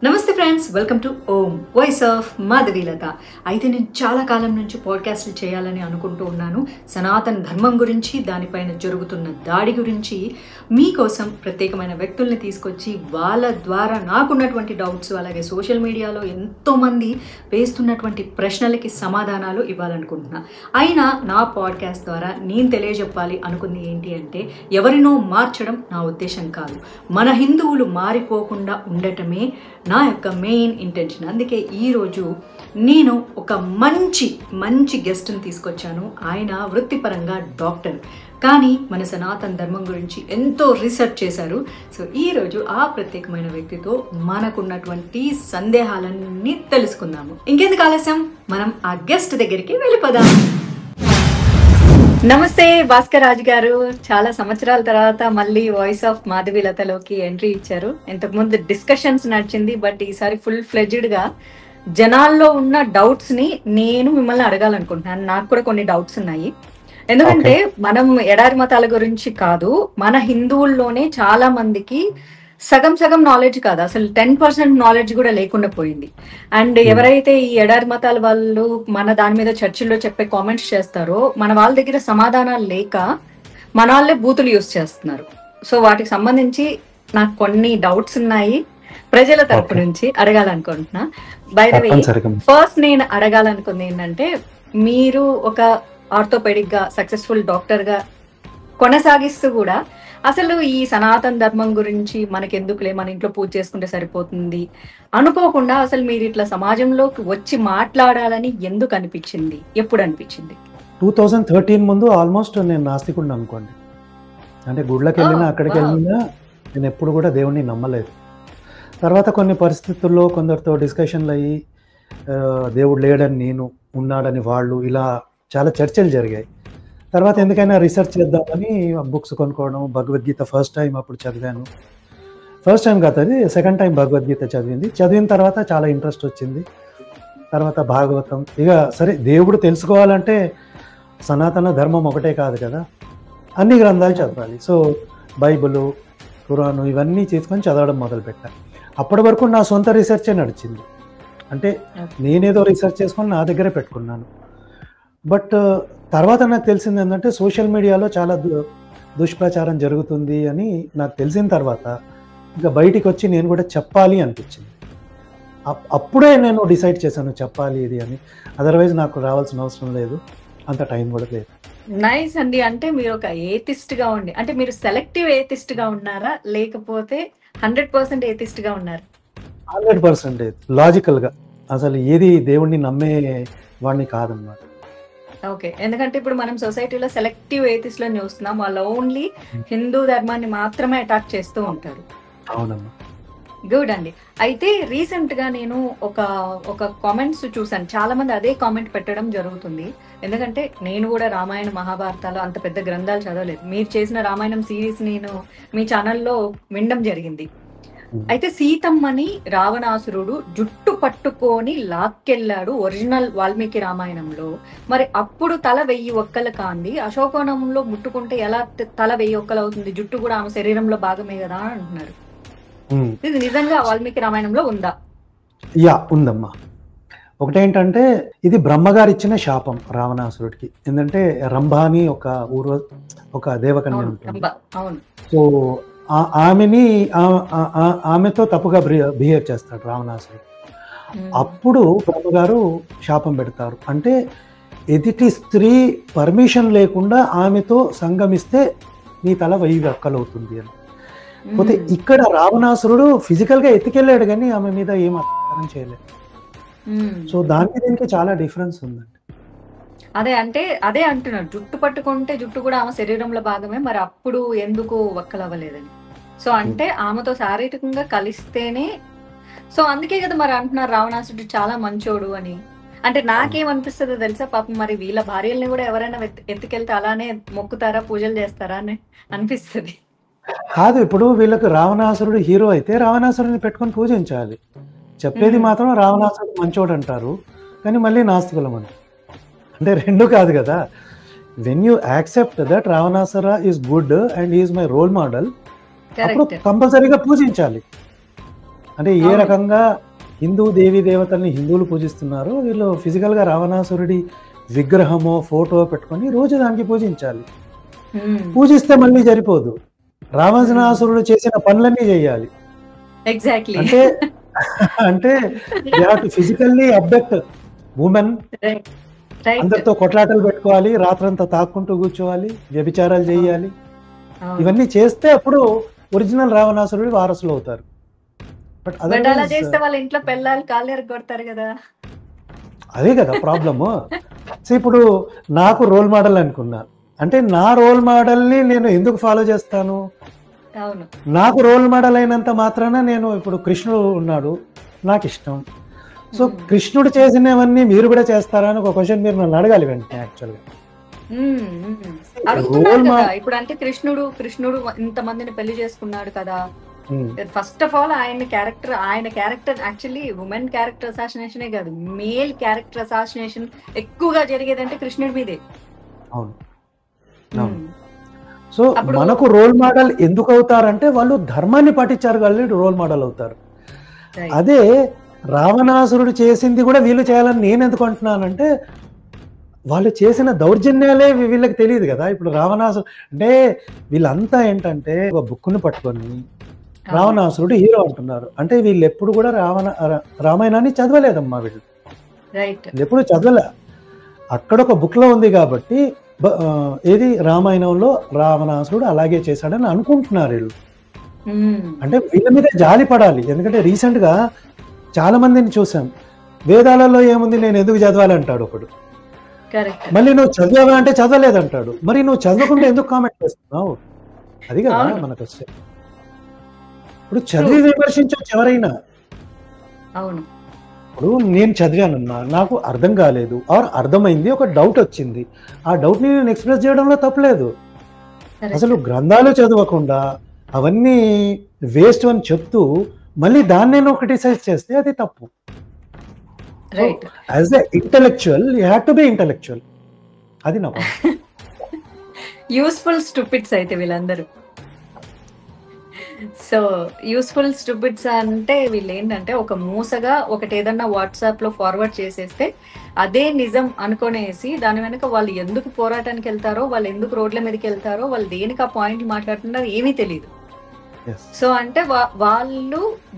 నమస్తే friends, welcome to Om voice of Madhavilatha. అయితే నేను చాలా కాలం నుంచి పాడ్కాస్ట్లు చేయాలని అనుకుంటూ ఉన్నాను. సనాతన ధర్మం గురించి, దానిపైన జరుగుతున్న దాడి గురించి మీకోసం ప్రత్యేకమైన వ్యక్తుల్ని తీసుకొచ్చి వాళ్ళ ద్వారా నాకున్నటువంటి డౌట్స్, అలాగే సోషల్ మీడియాలో ఎంతోమంది వేస్తున్నటువంటి ప్రశ్నలకి సమాధానాలు ఇవ్వాలనుకుంటున్నా. అయినా నా పాడ్కాస్ట్ ద్వారా నేను తెలియజెప్పాలి అనుకుంది ఏంటి అంటే, ఎవరినో మార్చడం నా ఉద్దేశం కాదు, మన హిందువులు మారిపోకుండా ఉండటమే నా యొక్క మెయిన్ ఇంటెన్షన్. అందుకే ఈరోజు నేను ఒక మంచి గెస్ట్ని తీసుకొచ్చాను. ఆయన వృత్తిపరంగా డాక్టర్, కానీ మన సనాతన ధర్మం గురించి ఎంతో రీసెర్చ్ చేశారు. సో ఈరోజు ఆ ప్రత్యేకమైన వ్యక్తితో మనకున్నటువంటి సందేహాలన్నీ తెలుసుకుందాము. ఇంకెందుకు ఆలస్యం, మనం ఆ గెస్ట్ దగ్గరికి వెళ్ళిపోదాం. నమస్తే భాస్కర్ రాజు గారు, చాలా సంవత్సరాల తర్వాత మళ్ళీ వాయిస్ ఆఫ్ మాధవీలతలోకి ఎంట్రీ ఇచ్చారు. ఇంతకుముందు డిస్కషన్స్ నడిచింది, బట్ ఈసారి ఫుల్ ఫ్లెడ్జ్డ్ గా జనాల్లో ఉన్న డౌట్స్ ని నేను మిమ్మల్ని అడగాలనుకుంటున్నాను. నాకు కూడా కొన్ని డౌట్స్ ఉన్నాయి. ఎందుకంటే మనం ఎడారి మతాల గురించి కాదు, మన హిందువుల్లోనే చాలా మందికి సగం నాలెడ్జ్ కాదు, అసలు 10% నాలెడ్జ్ కూడా లేకుండా పోయింది. అండ్ ఎవరైతే ఈ ఎడారి మతాల వాళ్ళు మన దాని మీద చర్చిల్లో చెప్పే కామెంట్స్ చేస్తారో, మన వాళ్ళ దగ్గర సమాధానాలు లేక మన వాళ్ళే బూతులు యూస్ చేస్తున్నారు. సో వాటికి సంబంధించి నాకు కొన్ని డౌట్స్ ఉన్నాయి, ప్రజల తరపు నుంచి అడగాలనుకుంటున్నా. బై ద వే, ఫస్ట్ నేను అడగాలనుకుంది ఏంటంటే, మీరు ఒక ఆర్థోపెడిక్ గా సక్సెస్ఫుల్ డాక్టర్ గా కొనసాగిస్తూ కూడా అసలు ఈ సనాతన ధర్మం గురించి మనకెందుకులే, మన ఇంట్లో పూజ చేసుకుంటే సరిపోతుంది అనుకోకుండా అసలు మీరు ఇట్లా సమాజంలోకి వచ్చి మాట్లాడాలని ఎందుకు అనిపించింది, ఎప్పుడు అనిపించింది? 2013 ముందు ఆల్మోస్ట్ నేను నాస్తికుడిని అనుకోండి. అంటే గుళ్ళకి వెళ్ళినా అక్కడికి వెళ్ళినా నేను ఎప్పుడు కూడా దేవుణ్ణి నమ్మలేదు. తర్వాత కొన్ని పరిస్థితుల్లో కొందరితో డిస్కషన్లు అయ్యి దేవుడు లేడని నేను, ఉన్నాడని వాళ్ళు, ఇలా చాలా చర్చలు జరిగాయి. తర్వాత ఎందుకైనా రీసెర్చ్ చేద్దామని బుక్స్ కొనుక్కోవడం, భగవద్గీత ఫస్ట్ టైం అప్పుడు చదివాను. ఫస్ట్ టైం కాదు, అది సెకండ్ టైం భగవద్గీత చదివిన తర్వాత చాలా ఇంట్రెస్ట్ వచ్చింది. తర్వాత భాగవతం, ఇక సరే దేవుడు తెలుసుకోవాలంటే సనాతన ధర్మం ఒకటే కాదు కదా, అన్ని గ్రంథాలు చదవాలి. సో బైబిలు, ఖురాను ఇవన్నీ చేసుకొని చదవడం మొదలుపెట్టాను. అప్పటి వరకు నా సొంత రీసెర్చే నడిచింది. అంటే నేనేదో రీసెర్చ్ చేసుకొని నా దగ్గరే పెట్టుకున్నాను. బట్ తర్వాత నాకు తెలిసింది ఏంటంటే, సోషల్ మీడియాలో చాలా దుష్ప్రచారం జరుగుతుంది అని నాకు తెలిసిన తర్వాత ఇంకా బయటికి వచ్చి నేను కూడా చెప్పాలి అనిపించింది. అప్పుడే నేను డిసైడ్ చేశాను చెప్పాలి ఇది అని. అదర్వైజ్ నాకు రావాల్సిన అవసరం లేదు, అంత టైం కూడా లేదు. నైస్ అండి. అంటే మీరు ఒక ఏథిస్ట్ గా ఉండి, అంటే మీరు సెలెక్టివ్ ఏథిస్ట్ గా ఉన్నారా, లేకపోతే 100% ఏథిస్ట్ గా ఉన్నారా? 100% లాజికల్ గా, అసలు ఏది దేవుణ్ణి నమ్మే వాడిని కాదన్నమాట. ఓకే, ఎందుకంటే ఇప్పుడు మనం సొసైటీలో సెలెక్టివ్ ఏథిస్ట్ లని చూస్తున్నాం. వాళ్ళు ఓన్లీ హిందూ ధర్మాన్ని మాత్రమే అటాక్ చేస్తూ ఉంటారు. అవునమ్మా. గుడ్ అండి. అయితే రీసెంట్ గా నేను ఒక కామెంట్స్ చూసాను, చాలా మంది అదే కామెంట్ పెట్టడం జరుగుతుంది. ఎందుకంటే నేను కూడా రామాయణ మహాభారతాలు అంత పెద్ద గ్రంథాలు చదవలేదు. మీరు చేసిన రామాయణం సిరీస్ నేను మీ ఛానల్లో వినడం జరిగింది. అయితే సీతమ్మని రావణాసురుడు జుట్టు పట్టుకొని లాక్కెళ్ళాడు ఒరిజినల్ వాల్మీకి రామాయణంలో. మరి అప్పుడు తల 1000 ఒక్కలు కాంది, అశోకవనంలో ముట్టుకుంటే ఎలా తల 1000 ఒక్కలు అవుతుంది? జుట్టు కూడా ఆమె శరీరంలో భాగమే కదా అని అంటున్నారు. ఇది నిజంగా వాల్మీకి రామాయణంలో ఉందా? యా, ఉందమ్మా. ఒకటేంటంటే, ఇది బ్రహ్మగారు ఇచ్చిన శాపం రావణాసురుడికి. ఎందుకంటే రంభాని ఒక దేవకన్య ఉంటుంది. సో ఆమెతో తప్పుగా బిహేవ్ చేస్తాడు రావణాసురుడు. అప్పుడు బ్రహ్మగారు శాపం పెడతారు. అంటే ఎదుటి స్త్రీ పర్మిషన్ లేకుండా ఆమెతో సంగమిస్తే నీ తల 1000 ఒక్కలు అవుతుంది అని. పోతే ఇక్కడ రావణాసురుడు ఫిజికల్ గా ఎత్తుకెళ్ళాడు, కానీ ఆమె మీద ఏం అత్యాచారం చేయలేదు. సో దీనికి చాలా డిఫరెన్స్ ఉందండి. అదే అంటున్నారు, జుట్టు పట్టుకుంటే జుట్టు కూడా ఆమె శరీరంలో భాగమే, మరి అప్పుడు ఎందుకు ఒక్కలు అవ్వలేదని. సో అంటే ఆమెతో శారీరకంగా కలిస్తేనే, సో అందుకే కదా మరి అంటున్నారు రావణాసురుడు చాలా మంచోడు అని. అంటే నాకేమనిపిస్తుందో తెలుసా, పాపం మరి వీళ్ళ భార్యల్ని కూడా ఎవరైనా ఎత్తుకెళ్తే అలానే మొక్కుతారా, పూజలు చేస్తారా అని అనిపిస్తుంది. కాదు, ఇప్పుడు వీళ్ళకి రావణాసురుడు హీరో అయితే రావణాసురుడిని పెట్టుకొని పూజించాలి. చెప్పేది మాత్రం రావణాసురుడు మంచోడు అంటారు, కానీ మళ్ళీ నాస్తికులం అంటారు. అంటే రెండు కాదు కదా. When you accept that Ravanasura is good and is my role model, అప్పుడు కంపల్సరీగా పూజించాలి. అంటే ఏ అవును. రకంగా హిందూ దేవీ దేవతల్ని హిందువులు పూజిస్తున్నారో వీళ్ళు ఫిజికల్గా రావణాసురుడి విగ్రహమో ఫోటో పెట్టుకొని రోజు దానికి పూజించాలి. హ్మ్. పూజిస్తే మళ్ళీ సరిపోదు, రావణాసురుడు చేసిన పనులన్నీ చేయాలి. ఎగ్జాక్ట్లీ. అంటే అంటే they have to physically abduct women, right. Right. అందరితో కొట్లాటలు పెట్టుకోవాలి, రాత్రంతా తాక్కుంటూ కూర్చోవాలి, వ్యభిచారాలు అవును. చేయాలి. అవును. ఇవన్నీ చేస్తే అప్పుడు ఒరిజినల్ రావణాసురుడి వారసులు అవుతారు. బట్ బట్ అలా అదర్వైజ్ చేస్తే వాళ్ళ ఇంట్లో పెళ్ళాలు కాళ్ళు ఎరగొడతారు కదా! అదే కదా ప్రాబ్లము. సో ఇప్పుడు నాకు రోల్ మోడల్ అనుకున్నా, అంటే నా రోల్ మోడల్ని నేను ఎందుకు ఫాలో చేస్తాను? అవును. నాకు రోల్ మోడల్ అయినంత మాత్రాన నేను ఇప్పుడు కృష్ణుడు ఉన్నాడు, నాకు ఇష్టం. సో హ్మ్. కృష్ణుడు చేసినవన్నీ మీరు కూడా చేస్తారా అని ఒక క్వశ్చన్ మీరు నన్ను అడగాలి వెంటనే యాక్చువల్గా. హ్మ్. హ్మ్. అడుగుతున్నారు రోల్ కదా! మోడల్ ఇప్పుడు అంటే కృష్ణుడు ఇంతమందిని పెళ్లి చేసుకున్నాడు కదా! ఫస్ట్ ఆఫ్ ఆల్ ఆయన క్యారెక్టర్ యాక్చువల్లీ వుమెన్ క్యారెక్టర్ అసాసినేషనే కాదు, మేల్ క్యారెక్టర్ అసాసినేషన్ ఎక్కువగా జరిగేదంటే కృష్ణుడి మీదే. అవును అవును. హ్మ్. సో అప్పుడు మనకు రోల్ మోడల్ ఎందుకు అవుతారంటే వాళ్ళు ధర్మాన్ని పాటించారు కాబట్టి రోల్ మోడల్ అవుతారు. రైట్. అదే రావణాసురుడు చేసింది కూడా వీళ్ళు చేయాలని నేను ఎందుకు అంటున్నానంటే వాళ్ళు చేసిన దౌర్జన్యాలే వీళ్ళకి తెలియదు కదా. ఇప్పుడు రావణాసురు అంటే వీళ్ళంతా ఏంటంటే ఒక బుక్ను పట్టుకొని అవును. రావణాసురుడు హీరో అంటున్నారు. అంటే వీళ్ళు ఎప్పుడు కూడా రామాయణాన్ని చదవలేదమ్మా వీళ్ళు. రైట్. వీళ్ళు ఎప్పుడు చదవలే. అక్కడ ఒక బుక్లో ఉంది కాబట్టి ఏది రామాయణంలో రావణాసురుడు అలాగే చేశాడని అనుకుంటున్నారు వీళ్ళు. హ్మ్. అంటే వీళ్ళ మీద జాలి పడాలి. ఎందుకంటే రీసెంట్గా చాలా మందిని చూసాం, వేదాలలో ఏముంది నేను ఎందుకు చదవాలంటాడు ఒకడు, కరెక్ట్. మళ్ళీ నువ్వు చదివావా అంటే చదవలేదంటాడు. మరి నువ్వు చదవకుండా ఎందుకు కామెంట్ చేస్తున్నావు? అది కదా అవును. మనకు వచ్చే. ఇప్పుడు ట్రూ. చదివి విమర్శించవచ్చు ఎవరైనా. అవును. ఇప్పుడు నేను చదివానన్నా, నాకు అర్థం కాలేదు ఆర్ అర్థమైంది, ఒక డౌట్ వచ్చింది, ఆ డౌట్ని నేను ఎక్స్ప్రెస్ చేయడంలో తప్పలేదు. అసలు కరెక్ట్. గ్రంథాలు చదవకుండా అవన్నీ వేస్ట్ అని చెప్తూ మళ్ళీ దాన్ని నేను క్రిటిసైజ్ చేస్తే అది తప్పు. So right. As a intellectual you have to be intellectual. అది నా పాయింట్. యూస్ఫుల్ స్టూపిడ్స్ అయితే వీళ్ళందరూ. సో యూస్ఫుల్ స్టూపిడ్స్ అంటే వీళ్ళు ఏంటంటే ఒక మూసగా ఒకటి ఏదన్నా వాట్సాప్ లో ఫార్వర్డ్ చేసేస్తే అదే నిజం అనుకునేసి దాని వెనక వాళ్ళు ఎందుకు పోరాటానికి వెళ్తారో, వాళ్ళు ఎందుకు రోడ్ల మీదకి వెళ్తారో, వాళ్ళు దేనికి ఆ పాయింట్లు మాట్లాడుతున్నారో ఏమీ తెలియదు. Yes. సో అంటే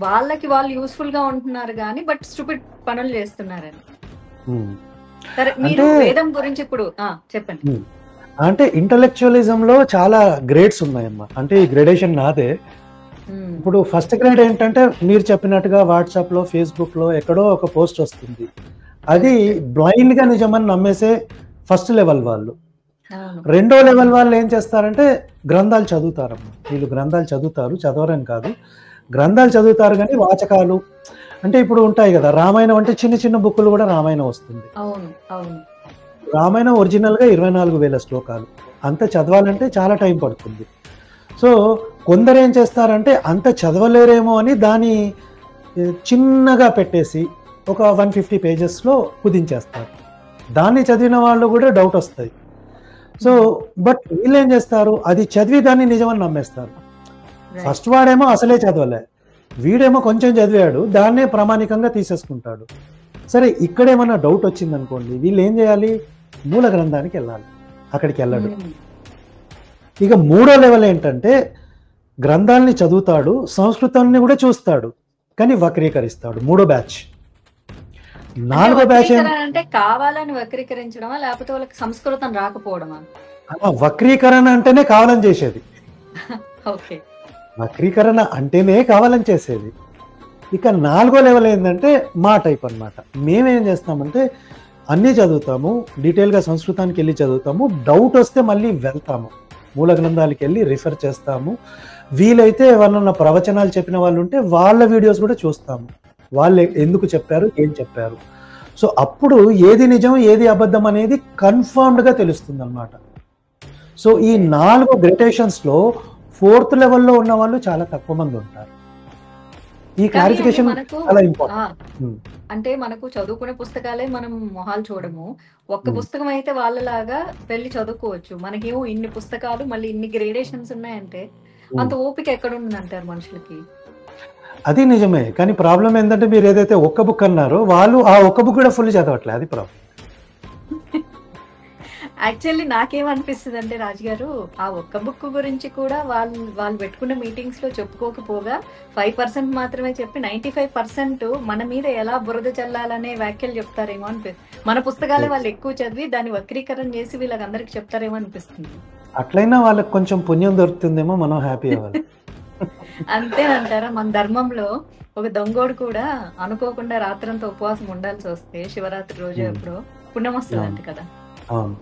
వాళ్ళకి వాళ్ళు యూస్ఫుల్ గా ఉంటున్నారు కానీ బట్ స్టూపిడ్ పనులు చేస్తున్నారని. సరే మీరు అంటే వేదం గురించి ఇప్పుడు చెప్పండి. అంటే ఇంటలెక్చువలిజంలో చాలా గ్రేడ్స్ ఉన్నాయమ్మా. అంటే ఈ గ్రేడేషన్ నాదే. ఇప్పుడు ఫస్ట్ గ్రేడ్ ఏంటంటే మీరు చెప్పినట్టుగా వాట్సాప్లో ఫేస్బుక్లో ఎక్కడో ఒక పోస్ట్ వస్తుంది, అది బ్లైండ్గా నిజమని నమ్మేసే ఫస్ట్ లెవెల్ వాళ్ళు. అవును. రెండో లెవెల్ వాళ్ళు ఏం చేస్తారంటే గ్రంథాలు చదువుతారమ్మా. వీళ్ళు గ్రంథాలు చదువుతారు, చదవరని కాదు, గ్రంథాలు చదువుతారు కానీ వాచకాలు అంటే ఇప్పుడు ఉంటాయి కదా, రామాయణం అంటే చిన్న చిన్న బుక్కులు కూడా రామాయణం వస్తుంది. అవును. అవును. రామాయణం ఒరిజినల్గా 24,000 శ్లోకాలు, అంత చదవాలంటే చాలా టైం పడుతుంది. సో కొందరు ఏం చేస్తారంటే అంత చదవలేరేమో అని దాన్ని చిన్నగా పెట్టేసి ఒక 150 పేజెస్లో కుదించేస్తారు. దాన్ని చదివిన వాళ్ళు కూడా డౌట్ వస్తాయి. సో బట్ వీళ్ళు ఏం చేస్తారు, అది చదివి దాన్ని నిజమని నమ్మేస్తారు. ఫస్ట్ వాడేమో అసలే చదవలే, వీడేమో కొంచెం చదివాడు, దాన్నే ప్రామాణికంగా తీసేసుకుంటాడు. సరే ఇక్కడేమన్నా డౌట్ వచ్చింది అనుకోండి, వీళ్ళు ఏం చేయాలి, మూల గ్రంథానికి వెళ్ళాలి. అక్కడికి వెళ్ళడు. ఇక మూడో లెవెల్ ఏంటంటే గ్రంథాలని చదువుతాడు, సంస్కృతాన్ని కూడా చూస్తాడు, కానీ వక్రీకరిస్తాడు. మూడో బ్యాచ్. నాలుగో బ్యాచ్ అంటే కావాలని వక్రీకరించడమా లేకపోతే వాళ్ళకి సంస్కృతం రాకపోవడమా? వక్రీకరణ అంటేనే కావాలని చేసేది. ఓకే. వక్రీకరణ అంటేనే కావాలని చేసేది. ఇక నాలుగో లెవెల్ ఏంటంటే మా టైప్ అన్నమాట. మేమేం చేస్తామంటే అన్నీ చదువుతాము, డీటెయిల్గా సంస్కృతానికి వెళ్ళి చదువుతాము, డౌట్ వస్తే మళ్ళీ వెళ్తాము, మూల గ్రంథాలకి వెళ్ళి రిఫర్ చేస్తాము, వీలైతే ఎవరన్నా ప్రవచనాలు చెప్పిన వాళ్ళు ఉంటే వాళ్ళ వీడియోస్ కూడా చూస్తాము, వాళ్ళు ఎందుకు చెప్పారు, ఏం చెప్పారు. సో అప్పుడు ఏది నిజం ఏది అబద్ధం అనేది కన్ఫర్మ్డ్గా తెలుస్తుంది అన్నమాట. సో ఈ 4 గ్రేడేషన్స్లో 4th లెవెల్లో ఉన్న వాళ్ళు చాలా తక్కువ మంది ఉంటారు. ఈ క్లారిఫికేషన్ చాలా ఇంపార్టెంట్. అంటే మనకు చదువుకునే పుస్తకాలే మనం మొహాలు చూడము, ఒక్క పుస్తకం అయితే వాళ్ళలాగా వెళ్ళి చదువుకోవచ్చు. మనకేమో ఇన్ని పుస్తకాలు మళ్ళీ ఇన్ని గ్రేడేషన్స్ ఉన్నాయంటే అంత ఓపిక ఎక్కడ ఉంది అంటారు మనుషులకి? అది నిజమే. కానీ ప్రాబ్లమ్ ఏందంటే మీరు ఏదైతే ఒక్క బుక్ అన్నారో వాళ్ళు ఆ ఒక్క బుక్ కూడా ఫుల్ చదవట్లే. అది ప్రాబ్లమ్. యాక్చువల్లీ నాకేమనిపిస్తుంది అంటే రాజుగారు, ఆ ఒక్క బుక్ గురించి కూడా వాళ్ళు వాళ్ళు పెట్టుకున్న మీటింగ్స్ లో చెప్పుకోకపోగా 5% మాత్రమే చెప్పి 95% మన మీద ఎలా బురద చల్లాలనే వ్యాఖ్యలు చెప్తారేమో మన పుస్తకాలే వాళ్ళు ఎక్కువ చదివి దాన్ని వక్రీకరణ చేసి వీళ్ళకందరికి చెప్తారేమో అనిపిస్తుంది. అట్లయినా వాళ్ళకి కొంచెం పుణ్యం దొరుకుతుందేమో, మనం హ్యాపీ అవ్వాలి. అంతేనంటారా? మన ధర్మంలో ఒక దొంగోడు కూడా అనుకోకుండా రాత్రంతా ఉపవాసం ఉండాల్సి వస్తే శివరాత్రి రోజు ఉమ్, ఎప్పుడో పుణ్యం వస్తుందంట అవును కదా. అవును.